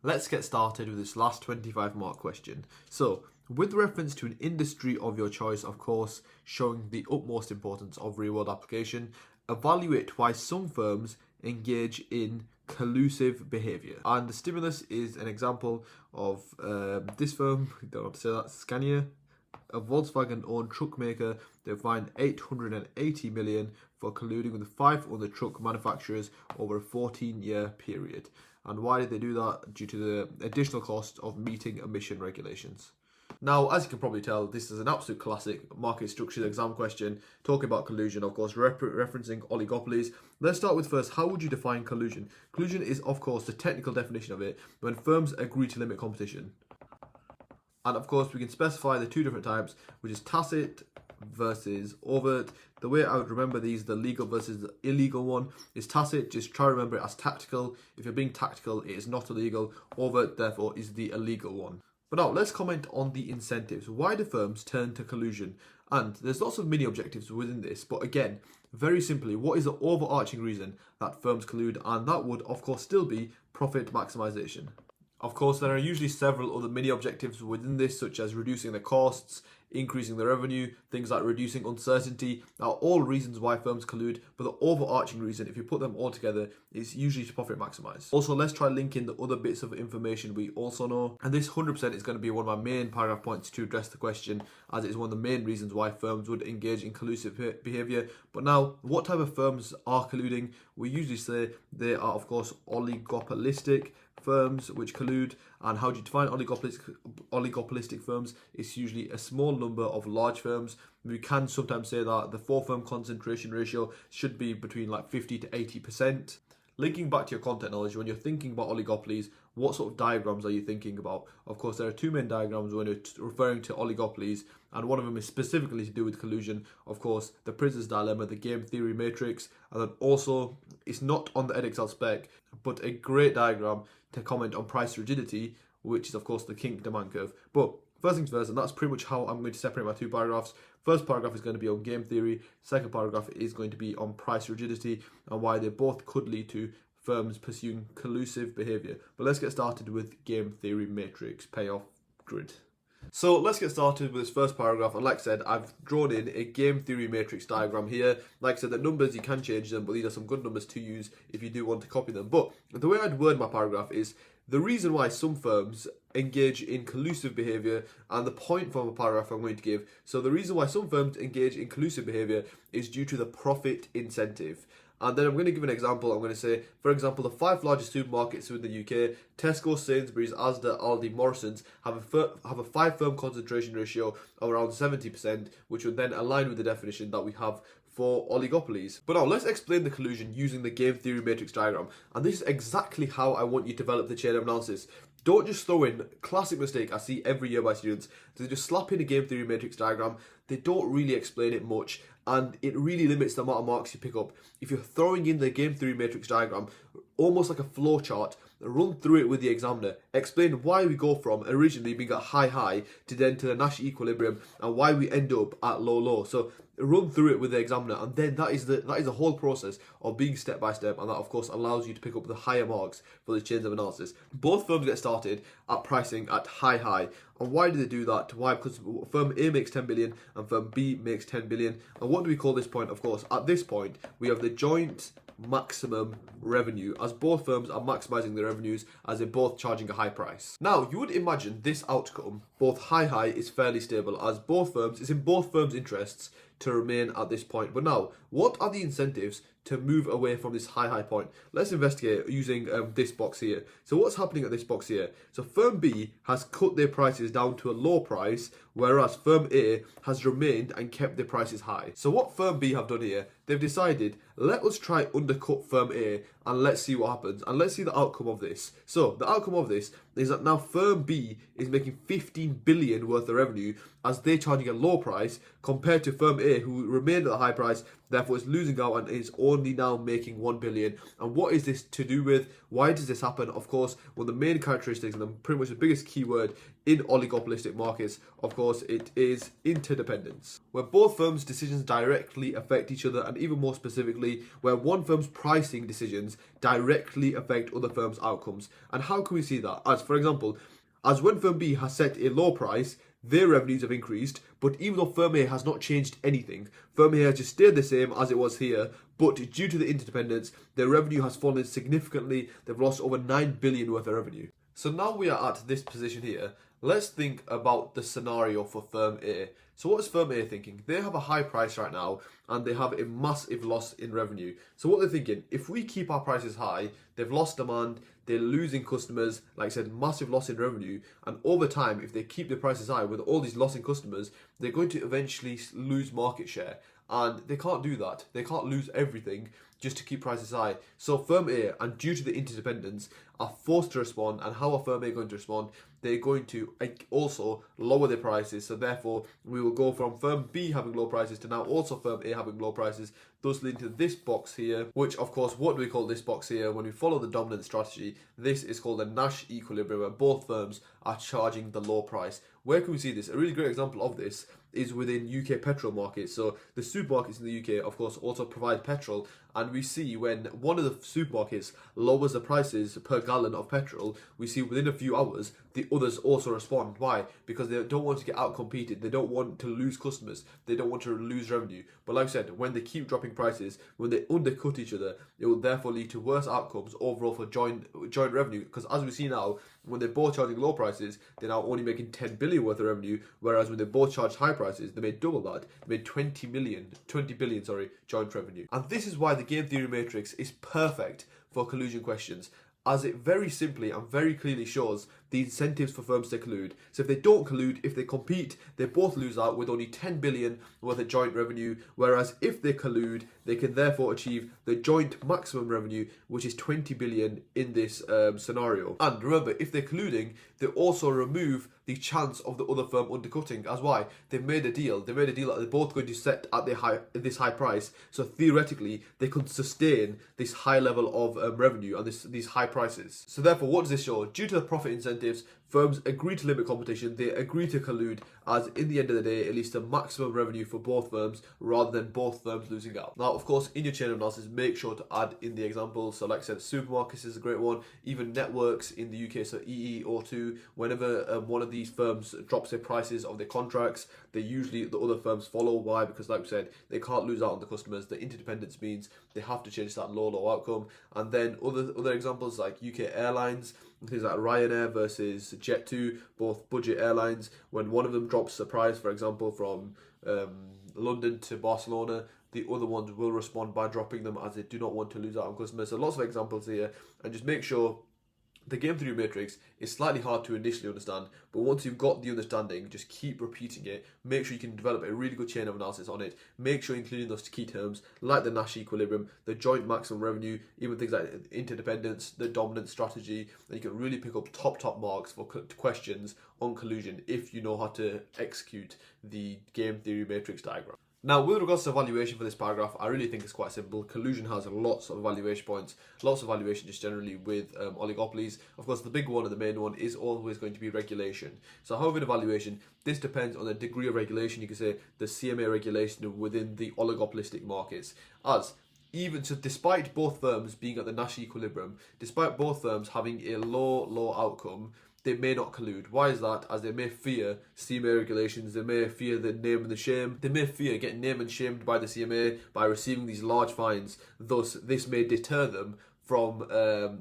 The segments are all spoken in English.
Let's get started with this last 25 mark question. So, with reference to an industry of your choice, of course, showing the utmost importance of real world application, evaluate why some firms engage in collusive behaviour. And the stimulus is an example of this firm, don't have to say that, Scania, a Volkswagen-owned truck maker. They fined 880 million for colluding with 5 other truck manufacturers over a 14-year period. And why did they do that? Due to the additional cost of meeting emission regulations. Now, as you can probably tell, this is an absolute classic market structure exam question, talking about collusion, of course, referencing oligopolies. Let's start with first, how would you define collusion? Collusion is, of course, the technical definition of it, when firms agree to limit competition. And of course, we can specify the two different types, which is tacit versus overt. The way I would remember these, the legal versus the illegal one, is tacit. Just try to remember it as tactical. If you're being tactical, it is not illegal. Overt, therefore, is the illegal one. But now, let's comment on the incentives. Why do firms turn to collusion? And there's lots of mini objectives within this, but again, very simply, what is the overarching reason that firms collude? And that would, of course, still be profit maximization. Of course, there are usually several other mini objectives within this, such as reducing the costs, increasing the revenue, things like reducing uncertainty, are all reasons why firms collude, but the overarching reason, if you put them all together, is usually to profit maximize. Also, let's try linking the other bits of information we also know, and this 100% is going to be one of my main paragraph points to address the question, as it is one of the main reasons why firms would engage in collusive behaviour. But now, what type of firms are colluding? We usually say they are, of course, oligopolistic firms which collude. And how do you define oligopolistic firms? It's usually a small number of large firms. We can sometimes say that the 4-firm concentration ratio should be between like 50 to 80%. Linking back to your content knowledge, when you're thinking about oligopolies, what sort of diagrams are you thinking about? Of course, there are two main diagrams when you're referring to oligopolies, and one of them is specifically to do with collusion. Of course, the prisoner's dilemma, the game theory matrix, and then also, it's not on the Edexcel spec, but a great diagram to comment on price rigidity, which is of course the Kinked demand curve. But first things first, and that's pretty much how I'm going to separate my two paragraphs. First paragraph is going to be on game theory. Second paragraph is going to be on price rigidity and why they both could lead to firms pursuing collusive behaviour. But let's get started with game theory matrix payoff grid. So let's get started with this first paragraph, and like I said, I've drawn in a game theory matrix diagram here. Like I said, the numbers, you can change them, but these are some good numbers to use if you do want to copy them. But the way I'd word my paragraph is the reason why some firms engage in collusive behaviour, and the point from a paragraph I'm going to give. So the reason why some firms engage in collusive behaviour is due to the profit incentive. And then I'm going to give an example. I'm going to say, for example, the 5 largest supermarkets in the UK, Tesco, Sainsbury's, Asda, Aldi, Morrison's, have a 5-firm concentration ratio of around 70%, which would then align with the definition that we have for oligopolies. But now let's explain the collusion using the game theory matrix diagram. And this is exactly how I want you to develop the chain of analysis. Don't just throw in, classic mistake I see every year by students, they just slap in a game theory matrix diagram. They don't really explain it much, and it really limits the amount of marks you pick up. If you're throwing in the game theory matrix diagram, almost like a flow chart, run through it with the examiner, explain why we go from originally being at high to then to the Nash equilibrium, and why we end up at low. So run through it with the examiner, and then that is the whole process of being step by step, and that of course allows you to pick up the higher marks for the chains of analysis. Both firms get started at pricing at high, and why do they do that? Why? Because firm A makes 10 billion and firm B makes 10 billion. And what do we call this point? Of course, at this point we have the joint maximum revenue, as both firms are maximizing their revenues as they're both charging a high price. Now, you would imagine this outcome, both high is fairly stable, as both firms, it's in both firms' interests to remain at this point. But now, what are the incentives to move away from this high point? Let's investigate using this box here. So what's happening at this box here? So firm B has cut their prices down to a low price, whereas firm A has remained and kept their prices high. So what firm B have done here, they've decided, let us try undercut firm A and let's see what happens, and let's see the outcome of this. So the outcome of this is that now firm B is making 15 billion worth of revenue as they're charging a low price, compared to firm A, who remained at a high price Therefore, it's losing out and is only now making 1 billion. And what is this to do with? Why does this happen? Of course, one of the main characteristics and pretty much the biggest keyword in oligopolistic markets, of course, it is interdependence, where both firms' decisions directly affect each other, and even more specifically, where one firm's pricing decisions directly affect other firms' outcomes. And how can we see that? As for example, as when firm B has set a low price, their revenues have increased, but even though firm A has not changed anything, firm A has just stayed the same as it was here, but due to the interdependence, their revenue has fallen significantly. They've lost over 9 billion worth of revenue. So now we are at this position here. Let's think about the scenario for firm A. So what is firm A thinking? They have a high price right now and they have a massive loss in revenue. So what they're thinking, if we keep our prices high, they've lost demand, they're losing customers, like I said, massive loss in revenue, and over time, if they keep their prices high with all these loss in customers, they're going to eventually lose market share. And they can't do that. They can't lose everything just to keep prices high. So firm A, and due to the interdependence, are forced to respond. And how are firm A going to respond? They're going to also lower their prices. So therefore, we will go from firm B having low prices to now also firm A having low prices, thus leading to this box here, which of course, what do we call this box here? When we follow the dominant strategy, this is called a Nash equilibrium, where both firms are charging the low price. Where can we see this? A really great example of this is within UK petrol markets. So the supermarkets in the UK, of course, also provide petrol, and we see when one of the supermarkets lowers the prices per gallon of petrol, we see within a few hours the others also respond. Why? Because they don't want to get outcompeted. They don't want to lose customers. They don't want to lose revenue. But like I said, when they keep dropping prices, when they undercut each other, it will therefore lead to worse outcomes overall for joint revenue. Because as we see now, when they're both charging low prices, they're now only making 10 billion worth of revenue, whereas when they both charge high prices, they made double that. They made 20 billion, joint revenue. And this is why the game theory matrix is perfect for collusion questions, as it very simply and very clearly shows the incentives for firms to collude. So if they don't collude, if they compete, they both lose out with only 10 billion worth of joint revenue, whereas if they collude, they can therefore achieve the joint maximum revenue, which is 20 billion in this scenario. And remember, if they're colluding, they also remove the chance of the other firm undercutting. As why? They've made a deal. They made a deal that they're both going to set at this high price. So theoretically, they can sustain this high level of revenue and these high prices. So therefore, what does this show? Due to the profit incentives, firms agree to limit competition, they agree to collude, as in the end of the day, it leads to maximum revenue for both firms rather than both firms losing out. Now, of course, in your chain of analysis, make sure to add in the examples. So like I said, supermarkets is a great one, even networks in the UK, so EE or 2, whenever one of these firms drops their prices of their contracts, they usually, the other firms follow. Why? Because like I said, they can't lose out on the customers. The interdependence means they have to change that low outcome. And then other examples like UK airlines, things like Ryanair versus Jet2, both budget airlines. When one of them drops a price, for example, from London to Barcelona, the other ones will respond by dropping them, as they do not want to lose out on customers. So lots of examples here, and just make sure the game theory matrix is slightly hard to initially understand, but once you've got the understanding, just keep repeating it. Make sure you can develop a really good chain of analysis on it. Make sure you're including those key terms like the Nash equilibrium, the joint maximum revenue, even things like interdependence, the dominant strategy, and you can really pick up top marks for questions on collusion if you know how to execute the game theory matrix diagram. Now, with regards to evaluation for this paragraph, I really think it's quite simple. Collusion has lots of evaluation points, lots of evaluation just generally with oligopolies. Of course, the big one and the main one is always going to be regulation. So how with evaluation, this depends on the degree of regulation. You can say the CMA regulation within the oligopolistic markets. Despite both firms being at the Nash equilibrium, despite both firms having a low outcome, they may not collude. Why is that? As they may fear CMA regulations, they may fear the name and the shame, they may fear getting named and shamed by the CMA by receiving these large fines. Thus, this may deter them from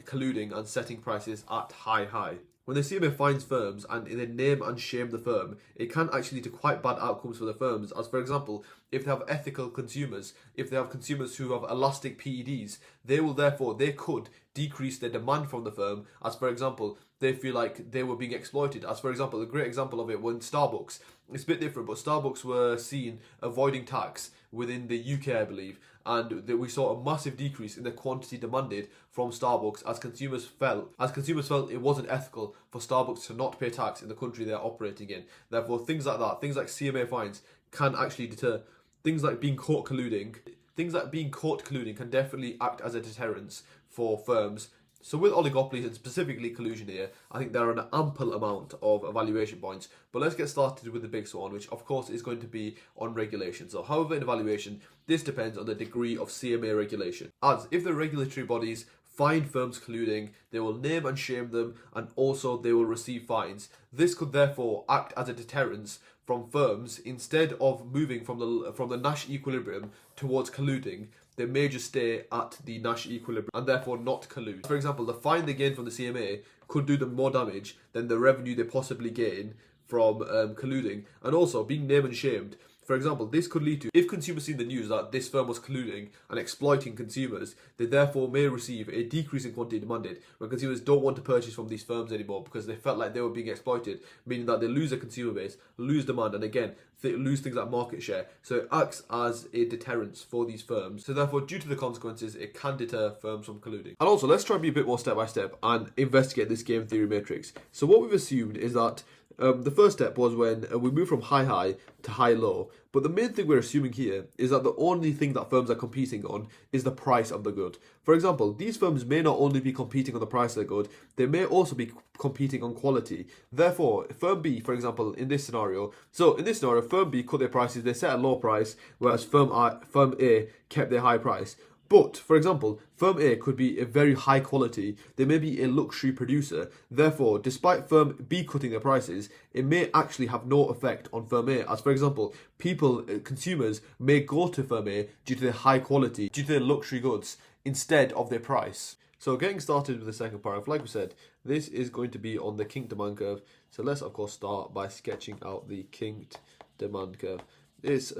colluding and setting prices at high. When the CMA fines firms and they name and shame the firm, it can actually lead to quite bad outcomes for the firms. As for example, if they have ethical consumers, if they have consumers who have elastic PEDs, they could decrease their demand from the firm. As for example, they feel like they were being exploited. As for example, a great example of it when Starbucks, it's a bit different, but Starbucks were seen avoiding tax within the UK, I believe, and we saw a massive decrease in the quantity demanded from Starbucks as consumers felt it wasn't ethical for Starbucks to not pay tax in the country they're operating in. Therefore, things like that, things like CMA fines, can actually deter. Things like being caught colluding things like being caught colluding can definitely act as a deterrence for firms. So with oligopolies and specifically collusion here, I think there are an ample amount of evaluation points. But let's get started with the biggest one, which of course is going to be on regulation. So however in evaluation, this depends on the degree of CMA regulation. As if the regulatory bodies find firms colluding, they will name and shame them, and also they will receive fines. This could therefore act as a deterrence from firms. Instead of moving from the Nash equilibrium towards colluding, they may just stay at the Nash equilibrium and therefore not collude. For example, the fine they gain from the CMA could do them more damage than the revenue they possibly gain from colluding, and also being named and shamed. For example, this could lead to, if consumers see in the news that this firm was colluding and exploiting consumers, they therefore may receive a decrease in quantity demanded when consumers don't want to purchase from these firms anymore because they felt like they were being exploited, meaning that they lose their consumer base, lose demand, and again, they lose things like market share. So it acts as a deterrence for these firms. So therefore, due to the consequences, it can deter firms from colluding. And also, let's try and be a bit more step by step and investigate this game theory matrix. So what we've assumed is that the first step was when we moved from high to high-low. But the main thing we're assuming here is that the only thing that firms are competing on is the price of the good. For example, these firms may not only be competing on the price of the good, they may also be competing on quality. Therefore, firm B, for example, in this scenario, firm B cut their prices, they set a low price, whereas firm A kept their high price. But, for example, firm A could be a very high quality, they may be a luxury producer, therefore, despite firm B cutting their prices, it may actually have no effect on firm A, as for example, consumers may go to firm A due to their high quality, due to their luxury goods, instead of their price. So getting started with the second paragraph, like we said, this is going to be on the kinked demand curve, so let's of course start by sketching out the kinked demand curve. It's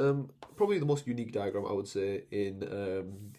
probably the most unique diagram, I would say, in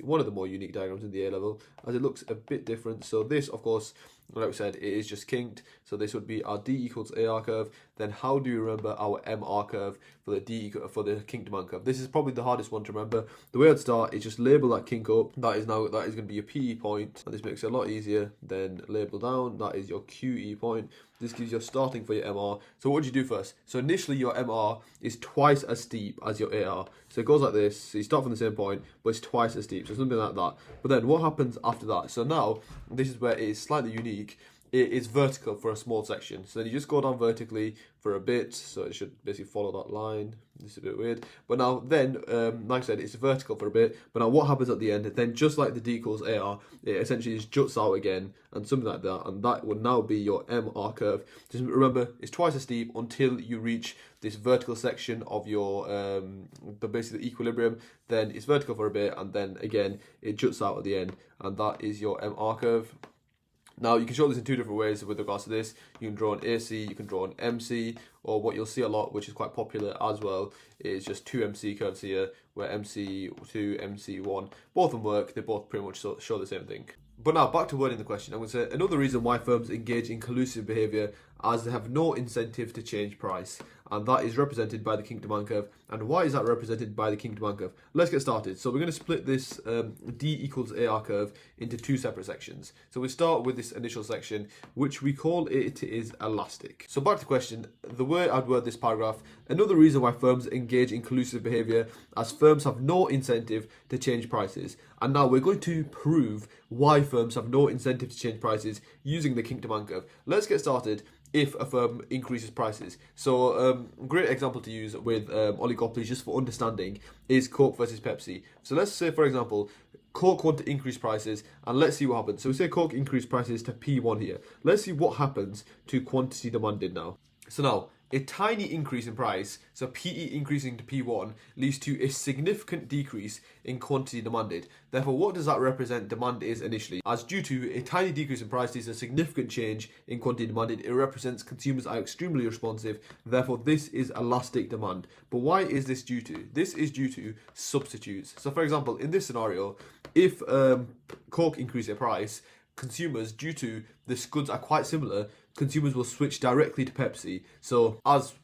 one of the more unique diagrams in the A level, as it looks a bit different. So this, of course, like we said, it is just kinked. So this would be our D equals AR curve. Then how do you remember our MR curve for the kinked demand curve? This is probably the hardest one to remember. The way I'd start is just label that kink up. That is going to be your PE point, and this makes it a lot easier. Then label down, that is your QE point. This gives you a starting for your MR. So what do you do first? So initially your MR is twice as steep as your AR. So it goes like this. So you start from the same point, but it's twice as steep. So something like that. But then what happens after that? So now, this is where it is slightly unique. It is vertical for a small section. So then you just go down vertically for a bit. So it should basically follow that line. This is a bit weird. But now then, like I said, it's vertical for a bit. But now what happens at the end? Then just like the D equals AR, it essentially just juts out again and something like that. And that would now be your MR curve. Just remember, it's twice as steep until you reach this vertical section of your, basically the equilibrium. Then it's vertical for a bit. And then again, it juts out at the end. And that is your MR curve. Now, you can show this in two different ways with regards to this. You can draw an AC, you can draw an MC, or what you'll see a lot, which is quite popular as well, is just two MC curves here, where MC2, MC1, both of them work, they both pretty much show the same thing. But now, back to wording the question, I'm going to say another reason why firms engage in collusive behaviour, as they have no incentive to change price. And that is represented by the kinked demand curve. And why is that represented by the kinked demand curve? Let's get started. So we're going to split this D equals AR curve into two separate sections. So we start with this initial section, which we call it is elastic. So back to the question, the way I'd word this paragraph, another reason why firms engage in collusive behaviour, as firms have no incentive to change prices. And now we're going to prove why firms have no incentive to change prices using the kinked demand curve. Let's get started. If a firm increases prices. So great example to use with oligopolies, just for understanding, is Coke versus Pepsi. So let's say, for example, Coke want to increase prices, and let's see what happens. So we say Coke increase prices to P1 here. Let's see what happens to quantity demanded now. So now, a tiny increase in price, so PE increasing to P1, leads to a significant decrease in quantity demanded. Therefore, what does that represent demand is initially? As due to a tiny decrease in price is a significant change in quantity demanded, it represents consumers are extremely responsive. Therefore, this is elastic demand. But why is this due to? This is due to substitutes. So for example, in this scenario, if Coke increase their price, consumers, due to the goods are quite similar, consumers will switch directly to Pepsi. So as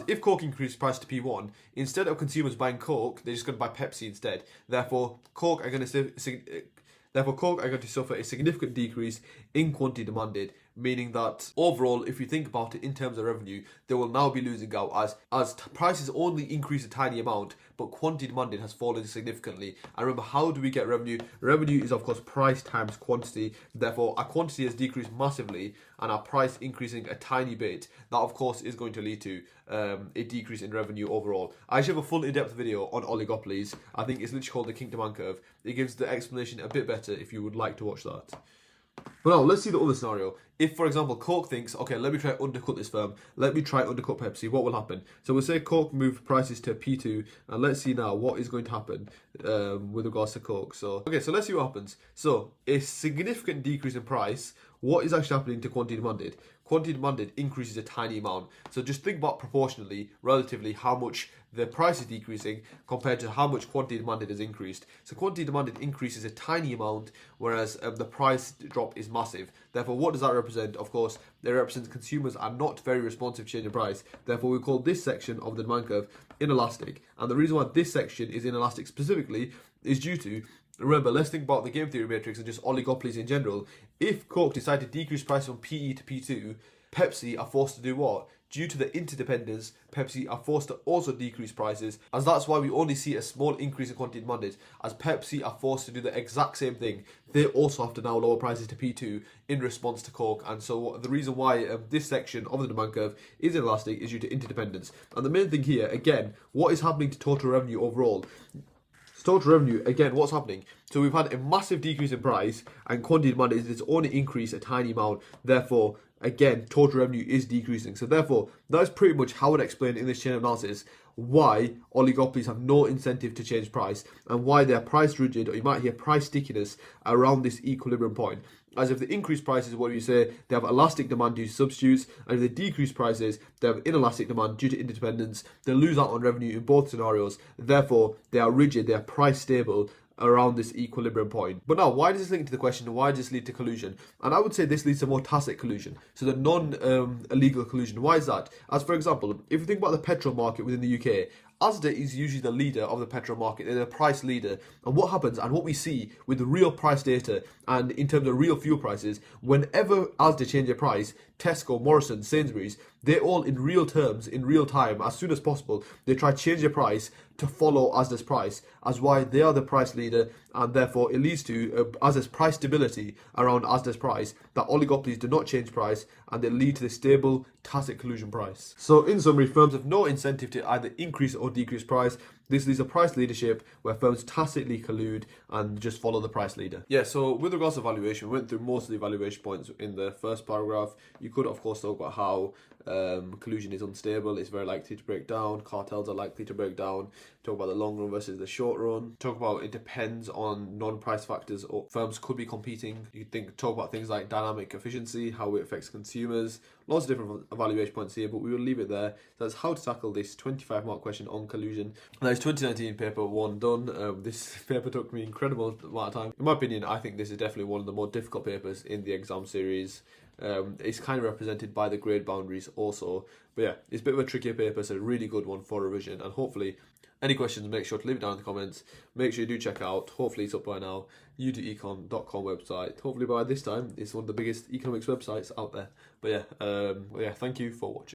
if Coke increased price to P1, instead of consumers buying Coke, they're just going to buy Pepsi instead. Therefore, Coke are going to suffer a significant decrease in quantity demanded, meaning that overall, if you think about it in terms of revenue, they will now be losing out as prices only increase a tiny amount, but quantity demanded has fallen significantly. And remember, how do we get revenue? Revenue is of course price times quantity. Therefore, our quantity has decreased massively and our price increasing a tiny bit. That of course is going to lead to a decrease in revenue overall. I actually have a full in-depth video on oligopolies. I think it's literally called the Kinked demand curve. It gives the explanation a bit better if you would like to watch that. But now, let's see the other scenario. If, for example, Coke thinks, okay, let me try undercut this firm. Let me try undercut Pepsi. What will happen? So we'll say Coke move prices to P2. And let's see now what is going to happen with regards to Coke. So, okay, so let's see what happens. So, a significant decrease in price. What is actually happening to quantity demanded? Quantity demanded increases a tiny amount. So just think about proportionally, relatively, how much the price is decreasing compared to how much quantity demanded has increased. So quantity demanded increases a tiny amount, whereas the price drop is massive. Therefore, what does that represent? Of course, it represents consumers are not very responsive to change in price. Therefore, we call this section of the demand curve inelastic. And the reason why this section is inelastic specifically is due to, remember, let's think about the game theory matrix and just oligopolies in general. If Coke decide to decrease price from PE to P2, Pepsi are forced to do what? Due to the interdependence, Pepsi are forced to also decrease prices, as that's why we only see a small increase in quantity demanded, as Pepsi are forced to do the exact same thing. They also have to now lower prices to P2 in response to Coke, and so the reason why this section of the demand curve is inelastic is due to interdependence. And the main thing here, again, what is happening to total revenue overall? Total revenue, again, what's happening? So we've had a massive decrease in price and quantity demand is only increase a tiny amount. Therefore, again, total revenue is decreasing. So therefore, that's pretty much how I'd explain in this chain of analysis why oligopolies have no incentive to change price and why they're price rigid, or you might hear price stickiness around this equilibrium point. As if they increase prices, what do you say? They have elastic demand due to substitutes, and if they decrease prices, they have inelastic demand due to interdependence. They lose out on revenue in both scenarios. Therefore, they are rigid, they are price stable around this equilibrium point. But now, why does this link to the question, why does this lead to collusion? And I would say this leads to more tacit collusion, so the non-illegal collusion. Why is that? As for example, if you think about the petrol market within the UK, Asda is usually the leader of the petrol market. They're the price leader. And what happens, and what we see with the real price data and in terms of real fuel prices, whenever Asda change their price, Tesco, Morrison, Sainsbury's, they all in real terms, in real time, as soon as possible, they try to change their price to follow Asda's price, as why they are the price leader, and therefore it leads to Asda's price stability around Asda's price, that oligopolies do not change price, and they lead to the stable tacit collusion price. So in summary, firms have no incentive to either increase or decrease price. This leads to price leadership where firms tacitly collude and just follow the price leader. Yeah, so with regards to valuation, we went through most of the evaluation points in the first paragraph. You could, of course, talk about how collusion is unstable, it's very likely to break down, cartels are likely to break down, talk about the long run versus the short run, talk about it depends on non-price factors, or firms could be competing. You could talk about things like dynamic efficiency, how it affects consumers, lots of different evaluation points here, but we will leave it there. So that's how to tackle this 25-mark question on collusion. That is 2019 paper 1 done. This paper took me an incredible amount of time. In my opinion, I think this is definitely one of the more difficult papers in the exam series. It's kind of represented by the grade boundaries also. But yeah, it's a bit of a trickier paper, so a really good one for revision. And hopefully, any questions, make sure to leave it down in the comments. Make sure you do check out, hopefully it's up by now, udoecon.com website. Hopefully by this time, it's one of the biggest economics websites out there. But yeah, thank you for watching.